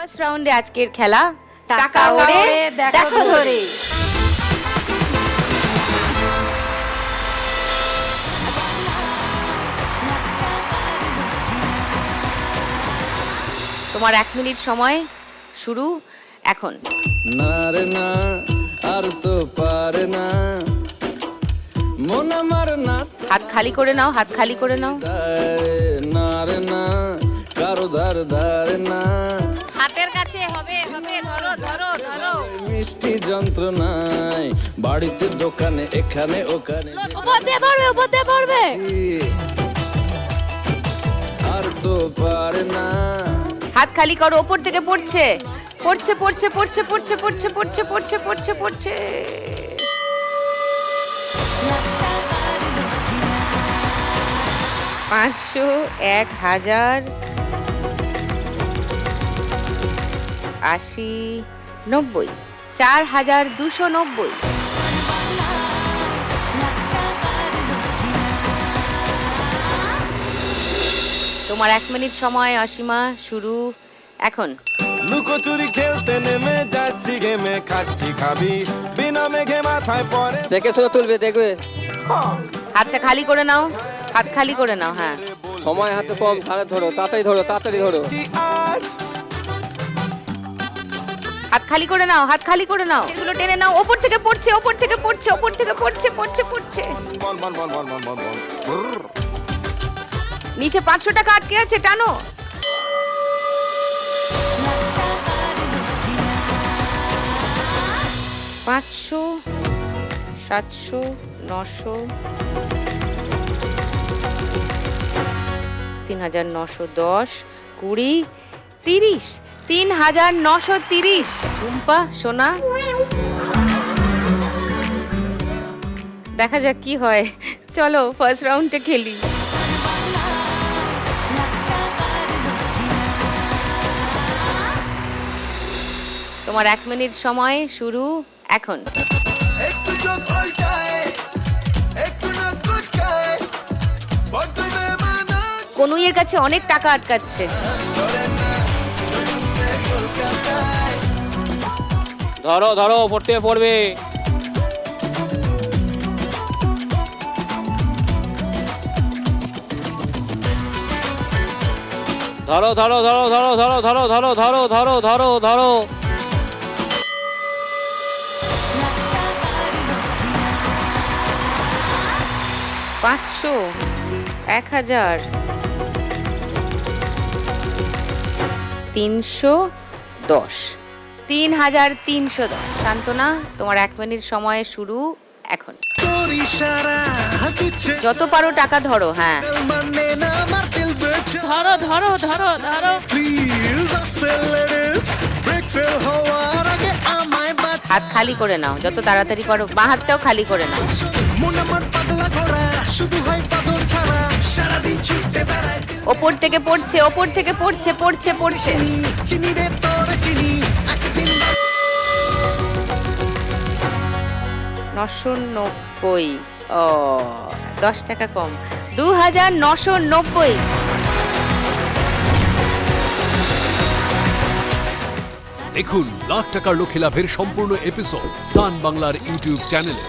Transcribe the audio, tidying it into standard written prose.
First রাউন্ডে আজকের খেলা টাকা ওড়ে দেখো ধরে। তোমার 1 মিনিট সময় শুরু এখন। না রে না আর তো পারে না মন আমার নাস্তা হাত খালি করে নাও, হাত খালি করে নাও। না রে না কারো ধার ধার না হাতের কাছে হবে হবে ধরো ধরো ধরো মিষ্টি যন্ত্রণায় বাড়িতে দোকানে এখানে ওখানে উপর দিয়ে পড়বে, উপর দিয়ে পড়বে। আর তো পারে না হাত খালি করো, উপর থেকে পড়ছে পড়ছে পড়ছে পড়ছে পড়ছে পড়ছে পড়ছে পড়ছে পড়ছে পড়ছে। পাঁচশো, 1000, 80, 90, 4290। তোমার 1 মিনিট সময় অসীমা শুরু এখন। লুকোচুরি খেলতে নেমে যাচ্ছি গেমে খাচ্ছি খাবি বিনা মেঘে মাথায় পড়ে দেখে শুনে তুলবে, দেখবে হাতটা খালি করে নাও, হাত খালি করে নাও। হ্যাঁ, সময় হাতে কম, তাহলে ধরো, তাড়াতাড়ি ধরো, তাড়াতাড়ি ধরো। আজ হাত খালি করে নাও, হাত খালি করে নাও। এগুলো টেনে নাও, ওপর থেকে পড়ছে, ওপর থেকে পড়ছে, ওপর থেকে পড়ছে পড়ছে পড়ছে। বল বল বল বল বল বল বল ব্রর। নিচে 500 টাকা আটকে আছে, টানো। পাঁচশো, 700, 900, 3910, 20, 30, 3930। ঝুম্পা সোনা, দেখা যাক কি হয়। চলো ফার্স্ট রাউন্ডে খেলি। তোমার 1 মিনিট সময় শুরু এখন। একটু চোখ উল্টায় একটু নাক কুচকায় বড্ড বেমানা কনুইয়ের কাছে অনেক টাকা আটকাচ্ছে। ধরো ধরো, ওপর থেকে পড়বে। ধরো ধরো ধরো ধরো ধরো ধরো ধরো ধরো ধরো ধরো ধরো। পাঁচশো, 1000, 310, 3310। শান্তনা, তোমার 1 মিনিট সময় শুরু এখন। তোর ইশারা দিচ্ছে যত পারো টাকা ধরো। হ্যাঁ, মানে না আমার দিল বেচে ধরো ধরো ধরো ধরো প্লিজ অ্যাক্সেলারেটস ব্রেক ফেল হওয়ার আগে আমায় বাঁচ হাত খালি করে নাও, যত তাড়াতাড়ি পারো। বাঁ হাতটাও খালি করে নাও। মন আমার পাগলা ঘোরা শুধু হয় পাগল ছাড়া সারাদিন ছুটে বেড়ায় দিল ওপর থেকে পড়ছে, ওপর থেকে পড়ছে পড়ছে পড়ছে। চিনি চিনি রে তোর চিনি একদিন 990। ও, 10 টাকা কম। 2990। দেখুন লাখ টাকার লক্ষ্যে লাভের সম্পূর্ণ এপিসোড সান বাংলার ইউটিউব চ্যানেলে।